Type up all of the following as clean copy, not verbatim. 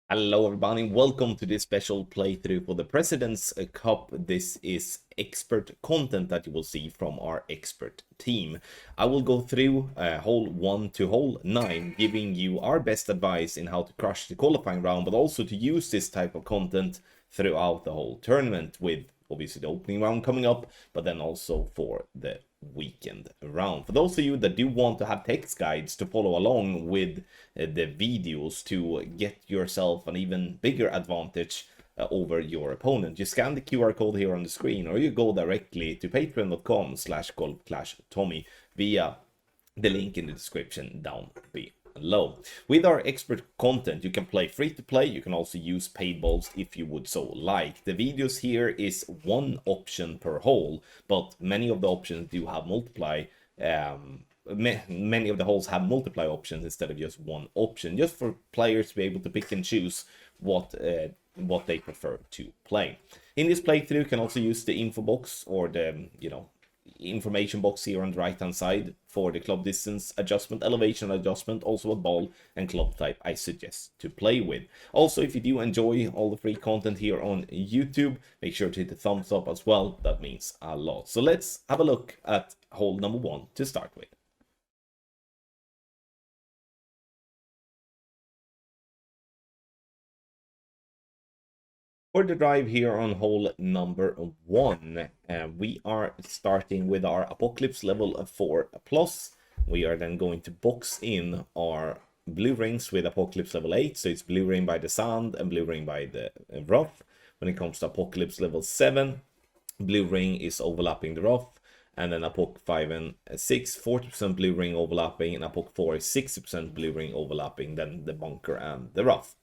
Hello everybody, welcome to this special playthrough for the President's Cup. This is expert content that you will see from our expert team. I will go through hole 1 to hole 9, giving you our best advice in how to crush the qualifying round, but also to use this type of content throughout the whole tournament, with obviously the opening round coming up, but then also for the weekend round. For those of you that do want to have text guides to follow along with the videos to get yourself an even bigger advantage over your opponent, you scan the QR code here on the screen, or you go directly to patreon.com/golfclashtommy via the link in the description down below. With our expert content, you can play free to play. You can also use paid balls if you would so like. The videos here is one option per hole, but many of the options do have multiply. Many of the holes have multiply options instead of just one option, just for players to be able to pick and choose what they prefer to play. In this playthrough, you can also use the info box or the information box here on the right hand side for the club distance adjustment, elevation adjustment, also a ball and club type I suggest to play with. Also, if you do enjoy all the free content here on YouTube, make sure to hit the thumbs up as well. That means a lot. So let's have a look at hole number 1 to start with. For the drive here on hole number 1, we are starting with our Apocalypse level 4 plus. We are then going to box in our blue rings with Apocalypse level 8, so it's blue ring by the sand and blue ring by the rough. When it comes to Apocalypse level 7, blue ring is overlapping the rough, and then Apoc 5 and 6, 40% blue ring overlapping, and Apoc 4 is 60% blue ring overlapping, then the bunker and the rough.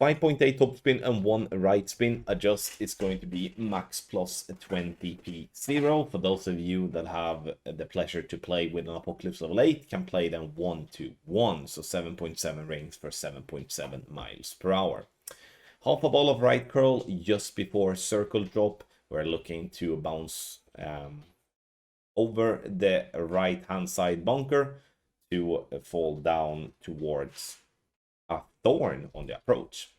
5.8 top spin and 1 right spin. Adjust is going to be max plus 20p0. For those of you that have the pleasure to play with an Apocalypse level 8, can play them 1 to 1, so 7.7 rings for 7.7 miles per hour. Half a ball of right curl just before circle drop. We're looking to bounce over the right hand side bunker to fall down towards a thorn on the approach.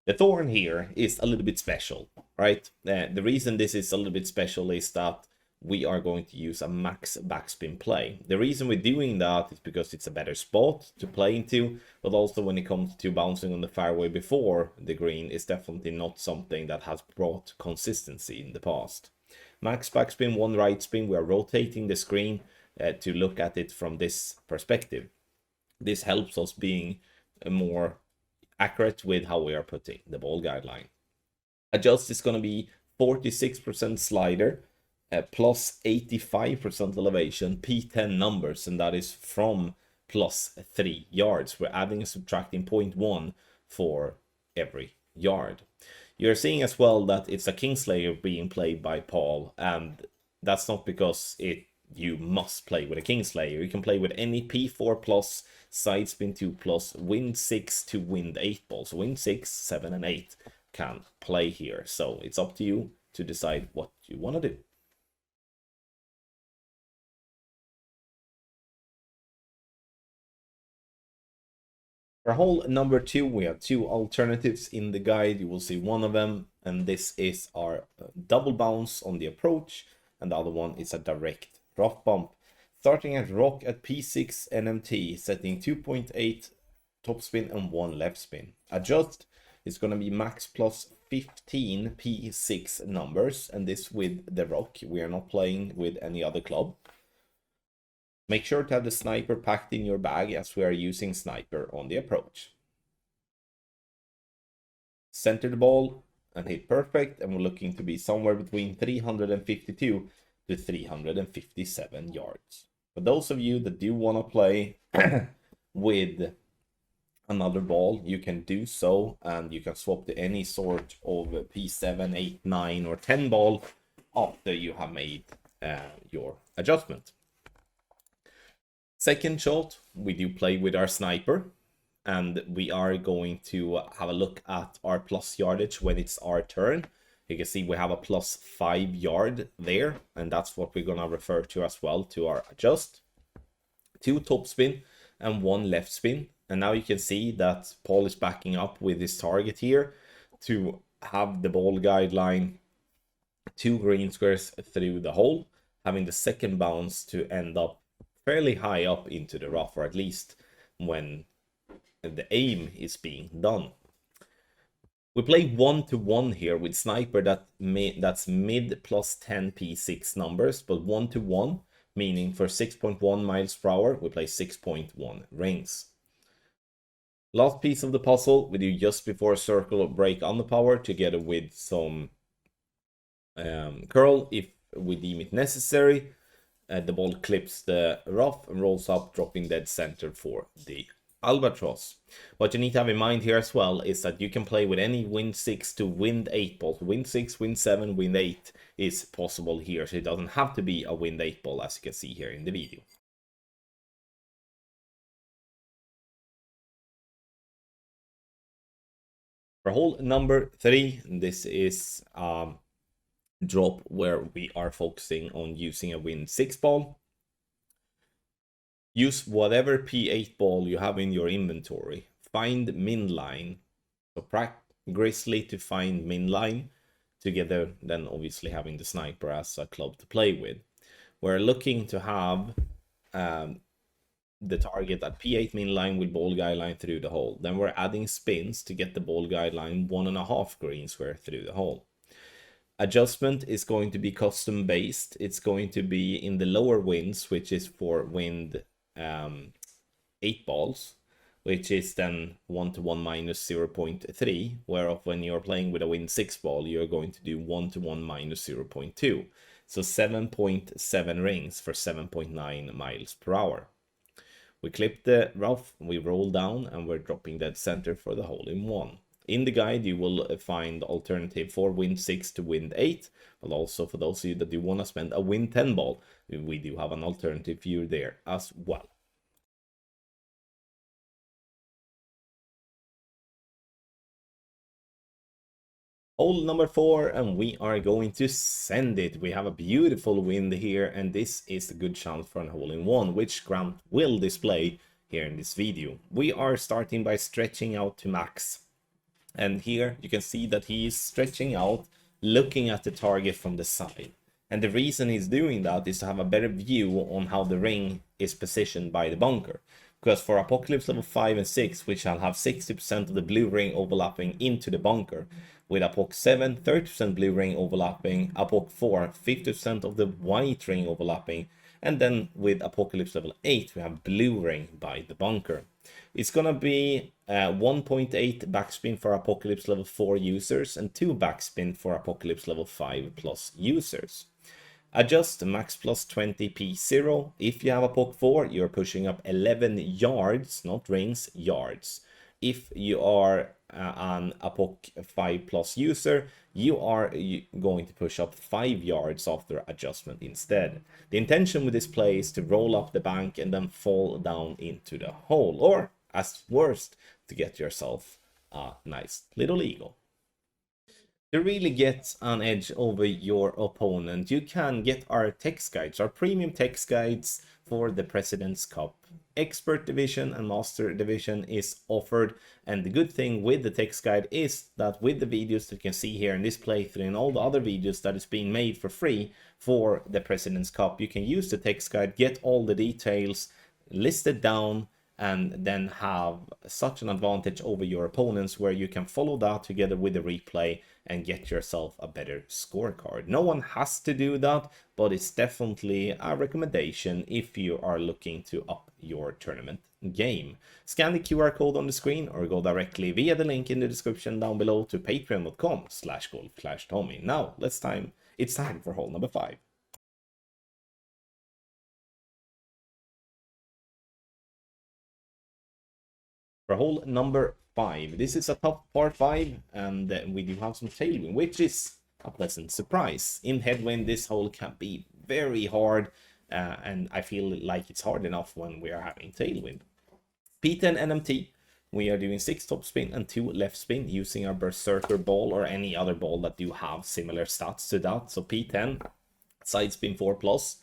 The thorn here is a little bit special, right? The reason this is a little bit special is that we are going to use a max backspin play. The reason we're doing that is because it's a better spot to play into, but also when it comes to bouncing on the fairway before the green is definitely not something that has brought consistency in the past. Max backspin, 1 right spin. We are rotating the screen to look at it from this perspective. This helps us being more accurate with how we are putting the ball guideline. Adjust is going to be 46% slider, plus 85% elevation, P10 numbers, and that is from plus 3 yards. We're adding and subtracting 0.1 for every yard. You're seeing as well that it's a Kingslayer being played by Paul, and that's not because you must play with a Kingslayer. You can play with any P4 plus, side spin 2 plus, wind 6 to wind 8 balls. So wind 6, 7 and 8 can play here. So it's up to you to decide what you want to do. For hole number 2, we have 2 alternatives in the guide. You will see one of them, and this is our double bounce on the approach, and the other one is a direct rough bump. Starting at rock at P6 NMT, setting 2.8 top spin and 1 left spin. Adjust is going to be max plus 15 P6 numbers, and this with the rock. We are not playing with any other club. Make sure to have the sniper packed in your bag, as we are using sniper on the approach. Center the ball and hit perfect, and we're looking to be somewhere between 352 to 357 yards. For those of you that do want to play with another ball, you can do so, and you can swap to any sort of P7, 8, 9 or 10 ball after you have made your adjustment. Second shot, we do play with our sniper, and we are going to have a look at our plus yardage when it's our turn. You can see we have a plus 5 yard there, and that's what we're going to refer to as well to our adjust. 2 top spin and 1 left spin. And now you can see that Paul is backing up with his target here to have the ball guideline 2 green squares through the hole, having the second bounce to end up fairly high up into the rough, or at least when the aim is being done. We play 1-1 here with Sniper that's mid plus 10 P6 numbers, but 1-1, meaning for 6.1 miles per hour, we play 6.1 rings. Last piece of the puzzle we do just before circle break on the power, together with some curl if we deem it necessary. The ball clips the rough and rolls up, dropping dead center for the albatross. What you need to have in mind here as well is that you can play with any wind 6 to wind 8 ball. Wind 6, wind 7, wind 8 is possible here, so it doesn't have to be a wind 8 ball, as you can see here in the video. For hole number 3, this is drop where we are focusing on using a wind 6 ball. Use whatever P8 ball you have in your inventory. Find min line. So Grizzly to find min line, together then obviously having the Sniper as a club to play with. We're looking to have the target at P8 min line with ball guideline through the hole. Then we're adding spins to get the ball guideline 1.5 green square through the hole. Adjustment is going to be custom based. It's going to be in the lower winds, which is for wind 8 balls, which is then 1-1 minus 0.3, whereof when you're playing with a wind 6 ball, you're going to do 1-1 minus 0.2. So 7.7 rings for 7.9 miles per hour. We clip the rough, we roll down, and we're dropping dead center for the hole in 1. In the guide, you will find alternative for wind 6 to wind 8, but also for those of you that do want to spend a wind 10 ball, we do have an alternative view there as well. Hole number 4, and we are going to send it. We have a beautiful wind here, and this is a good chance for a hole in 1, which Grant will display here in this video. We are starting by stretching out to max. And here you can see that he is stretching out, looking at the target from the side. And the reason he's doing that is to have a better view on how the ring is positioned by the bunker. Because for Apocalypse level 5 and 6, we shall have 60% of the blue ring overlapping into the bunker. With Apoc 7, 30% blue ring overlapping. Apoc 4, 50% of the white ring overlapping. And then with Apocalypse level 8, we have blue ring by the bunker. It's gonna be 1.8 backspin for Apocalypse level 4 users and 2 backspin for Apocalypse level 5 plus users. Adjust max plus 20 P0. If you have a POC 4, you're pushing up 11 yards, not rings, yards. If you are an APOC 5 plus user, you are going to push up 5 yards after adjustment instead. The intention with this play is to roll up the bank and then fall down into the hole, or as worst, to get yourself a nice little eagle. To really get an edge over your opponent, you can get our text guides, our premium text guides for the President's Cup. Expert division and master division is offered, and the good thing with the text guide is that with the videos that you can see here in this playthrough and all the other videos that is being made for free for the President's Cup, you can use the text guide, get all the details listed down, and then have such an advantage over your opponents where you can follow that together with the replay and get yourself a better scorecard. No one has to do that, but it's definitely a recommendation if you are looking to up your tournament game. Scan the QR code on the screen or go directly via the link in the description down below to patreon.com/golf-tommy. Now, it's time for hole number 5. For hole number 5, this is a tough par 5, and we do have some tailwind, which is a pleasant surprise. In headwind, this hole can be very hard, and I feel like it's hard enough when we are having tailwind. P10 NMT, we are doing 6 topspin and 2 left spin using our Berserker ball or any other ball that do have similar stats to that. So P10, side spin 4+,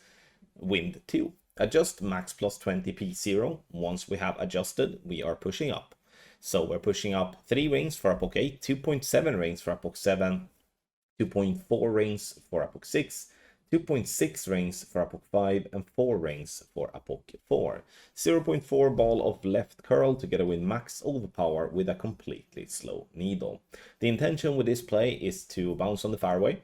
wind 2. Adjust max plus 20 P0. Once we have adjusted, we are pushing up. So we're pushing up 3 rings for epoch 8, 2.7 rings for epoch 7, 2.4 rings for epoch 6, 2.6 rings for epoch 5, and 4 rings for epoch 4. 0.4 ball of left curl together with max overpower with a completely slow needle. The intention with this play is to bounce on the fairway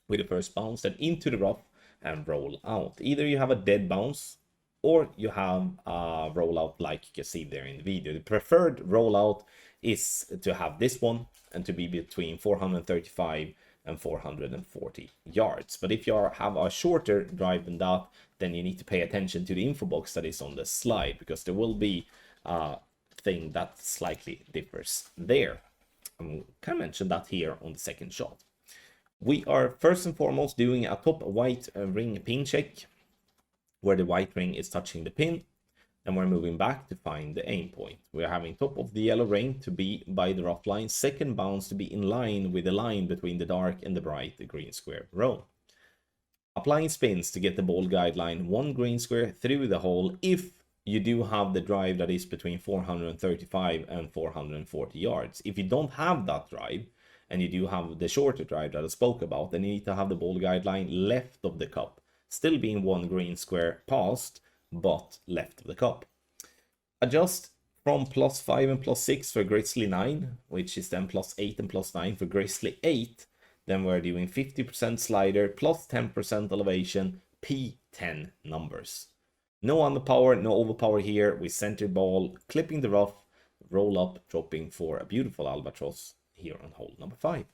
with the first bounce, then into the rough and roll out. Either you have a dead bounce or you have a rollout like you can see there in the video. The preferred rollout is to have this one and to be between 435 and 440 yards. But if you have a shorter drive than that, then you need to pay attention to the info box that is on the slide, because there will be a thing that slightly differs there. I'm kind of mentioned that here on the second shot. We are first and foremost doing a top white ring pin check, where the white ring is touching the pin. Then we're moving back to find the aim point. We're having top of the yellow ring to be by the rough line, second bounce to be in line with the line between the dark and the bright green square row. Applying spins to get the ball guideline 1 green square through the hole if you do have the drive that is between 435 and 440 yards. If you don't have that drive, and you do have the shorter drive that I spoke about, then you need to have the ball guideline left of the cup, still being 1 green square past, but left of the cup. Adjust from +5 and +6 for Grizzly 9, which is then +8 and +9 for Grizzly 8. Then we're doing 50% slider, +10% elevation, P10 numbers. No underpower, no overpower here. We center ball, clipping the rough, roll up, dropping for a beautiful albatross here on hole number 5.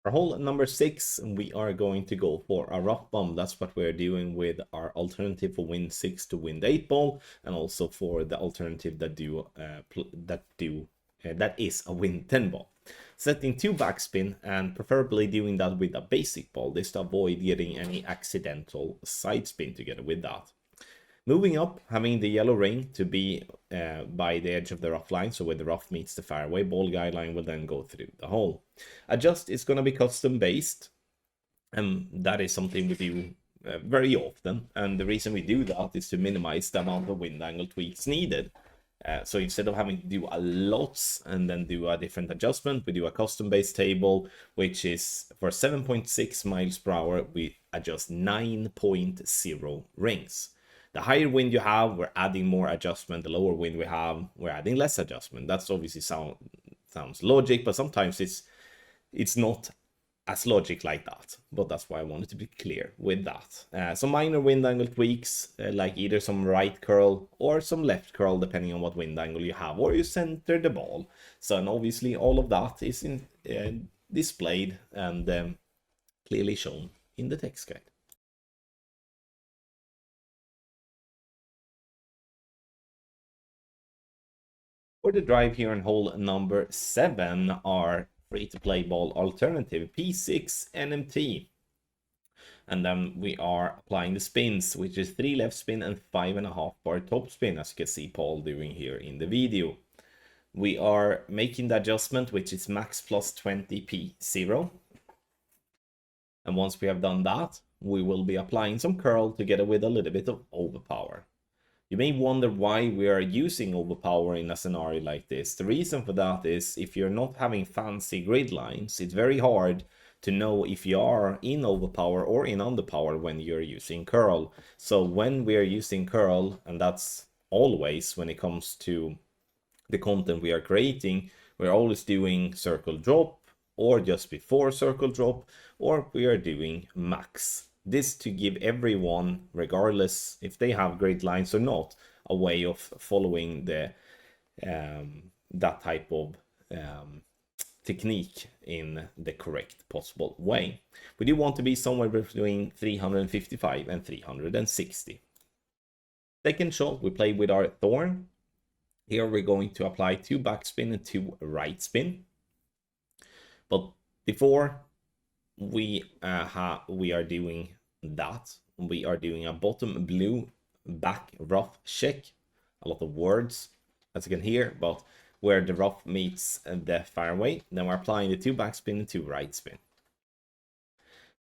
For hole number 6, we are going to go for a rough bump. That's what we're doing with our alternative for wind 6 to wind 8 ball, and also for the alternative that is a wind 10 ball. Setting 2 backspin, and preferably doing that with a basic ball, this to avoid getting any accidental side spin together with that. Moving up, having the yellow ring to be by the edge of the rough line, so where the rough meets the fairway, ball guideline will then go through the hole. Adjust is going to be custom based, and that is something we do very often, and the reason we do that is to minimize the amount of wind angle tweaks needed. So instead of having to do a lot and then do a different adjustment, we do a custom based table, which is for 7.6 miles per hour, we adjust 9.0 rings. The higher wind you have, we're adding more adjustment. The lower wind we have, we're adding less adjustment. That's obviously sounds logic, but sometimes it's not as logic like that. But that's why I wanted to be clear with that. Some minor wind angle tweaks, like either some right curl or some left curl, depending on what wind angle you have, or you center the ball. So, and obviously all of that is displayed and clearly shown in the text guide. For the drive here on hole number 7, our free-to-play ball alternative, P6 NMT. And then we are applying the spins, which is 3 left spin and 5.5 bar top spin, as you can see Paul doing here in the video. We are making the adjustment, which is max plus 20 P0. And once we have done that, we will be applying some curl together with a little bit of overpower. You may wonder why we are using overpower in a scenario like this. The reason for that is if you're not having fancy grid lines, it's very hard to know if you are in overpower or in underpower when you're using curl. So when we are using curl, and that's always when it comes to the content we are creating, we're always doing circle drop or just before circle drop, or we are doing max. This to give everyone, regardless if they have grid lines or not, a way of following the that type of technique in the correct possible way. We do want to be somewhere between 355 and 360. Second shot, we play with our thorn. Here we're going to apply 2 backspin and 2 right spin. But before we are doing that, we are doing a bottom blue back rough check. A lot of words, as you can hear, but where the rough meets the fairway. Then we're applying the 2 backspin and 2 right spin.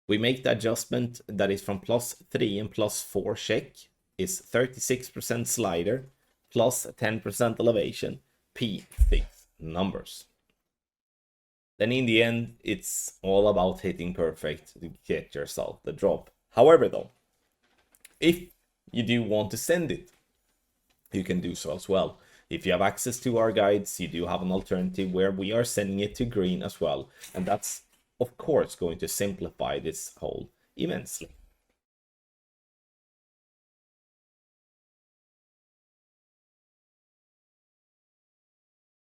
We make the adjustment that is from +3 and +4 check is 36% slider plus 10% elevation, P6 numbers. Then in the end, it's all about hitting perfect to get yourself the drop. However though, if you do want to send it, you can do so as well. If you have access to our guides, you do have an alternative where we are sending it to green as well. And that's, of course, going to simplify this hole immensely.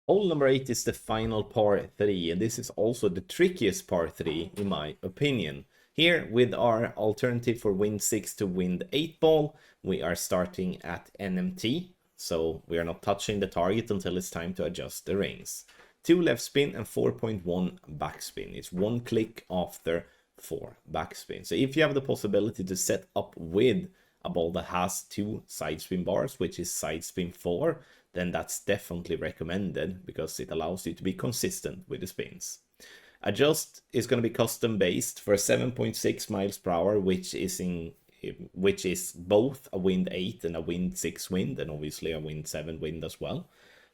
Hole number 8 is the final par 3, and this is also the trickiest par 3 in my opinion. Here, with our alternative for wind 6 to wind 8 ball, we are starting at NMT, so we are not touching the target until it's time to adjust the rings. 2 left spin and 4.1 backspin. It's 1 click after 4 backspin. So if you have the possibility to set up with a ball that has 2 side spin bars, which is side spin 4, then that's definitely recommended because it allows you to be consistent with the spins. Adjust is going to be custom based for 7.6 miles per hour, which is both a wind 8 and a wind 6 wind, and obviously a wind 7 wind as well.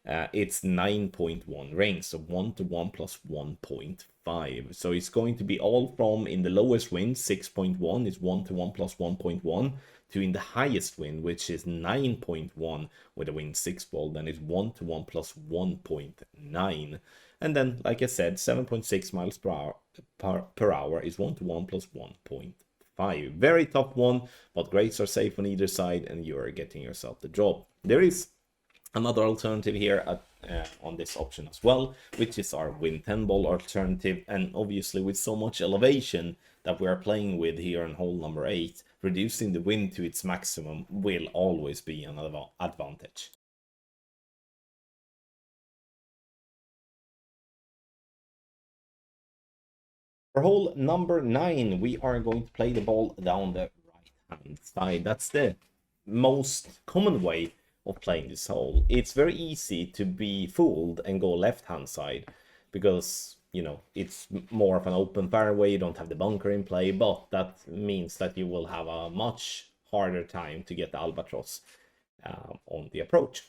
It's 9.1 rings, so 1 to 1 plus 1.5. So it's going to be all from in the lowest wind, 6.1 is 1 to 1 plus 1.1, to in the highest wind, which is 9.1 with a wind 6 ball, then it's 1 to 1 plus 1.9. And then, like I said, 7.6 miles per hour is 1 to 1 plus 1.5. Very tough one, but grades are safe on either side, and you are getting yourself the job. There is another alternative here on this option as well, which is our wind 10 ball alternative, and obviously with so much elevation that we are playing with here on hole number 8, reducing the wind to its maximum will always be an advantage. For hole number 9, we are going to play the ball down the right-hand side. That's the most common way of playing this hole. It's very easy to be fooled and go left-hand side because, you know, it's more of an open fairway, you don't have the bunker in play, but that means that you will have a much harder time to get the albatross on the approach.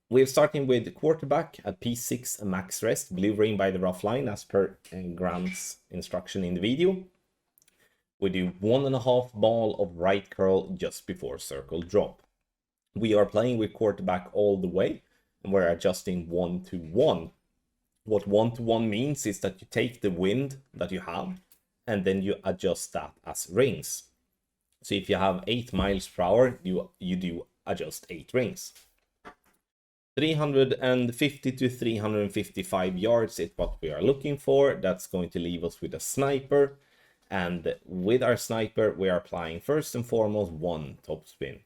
We're starting with the quarterback at P6 max rest, maneuvering by the rough line as per Grant's instruction in the video. We do 1.5 ball of right curl just before circle drop. We are playing with quarterback all the way, and we're adjusting 1 to 1. What 1 to 1 means is that you take the wind that you have, and then you adjust that as rings. So if you have 8 miles per hour, you do adjust 8 rings. 350 to 355 yards is what we are looking for. That's going to leave us with a sniper. And with our sniper, we are applying first and foremost 1 topspin.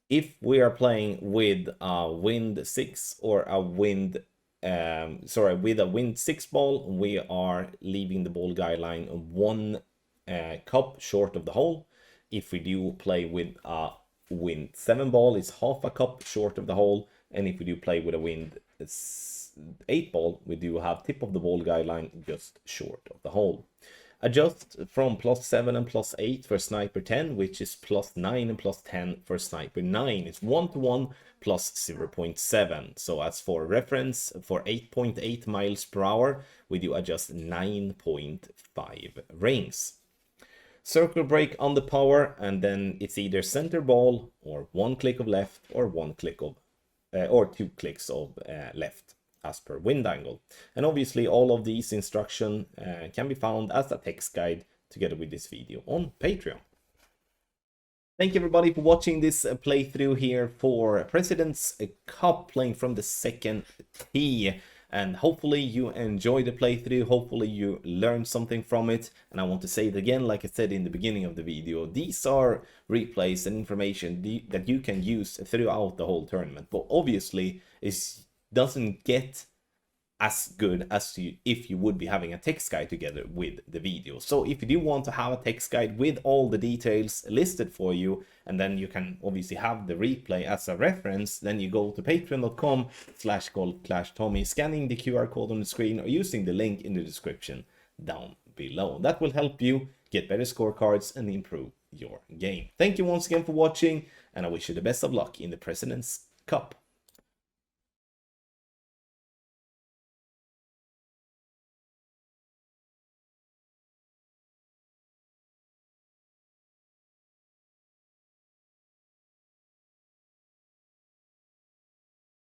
If we are playing with a wind 6 or a wind, with a wind 6 ball, we are leaving the ball guideline 1 cup short of the hole. If we do play with a wind 7 ball, it's half a cup short of the hole. And if we do play with a wind 8 ball, we do have tip of the ball guideline just short of the hole. Adjust from +7 and +8 for sniper 10, which is +9 and +10 for sniper 9. It's 1 to 1 plus 0.7. So as for reference, for 8.8 miles per hour, we do adjust 9.5 rings. Circle break on the power, and then it's either center ball or 1 click of left or 1 click of or 2 clicks of left as per wind angle. And obviously all of these instructions can be found as a text guide together with this video on Patreon. Thank you everybody for watching this playthrough here for President's Cup, playing from the second tee. And hopefully you enjoyed the playthrough, hopefully you learned something from it. And I want to say it again, like I said in the beginning of the video, these are replays and information that you can use throughout the whole tournament. But obviously it doesn't get as good as if you would be having a text guide together with the video. So if you do want to have a text guide with all the details listed for you, and then you can obviously have the replay as a reference, then you go to patreon.com/golfclashtommy, scanning the QR code on the screen or using the link in the description down below. That will help you get better scorecards and improve your game. Thank you once again for watching, and I wish you the best of luck in the President's Cup.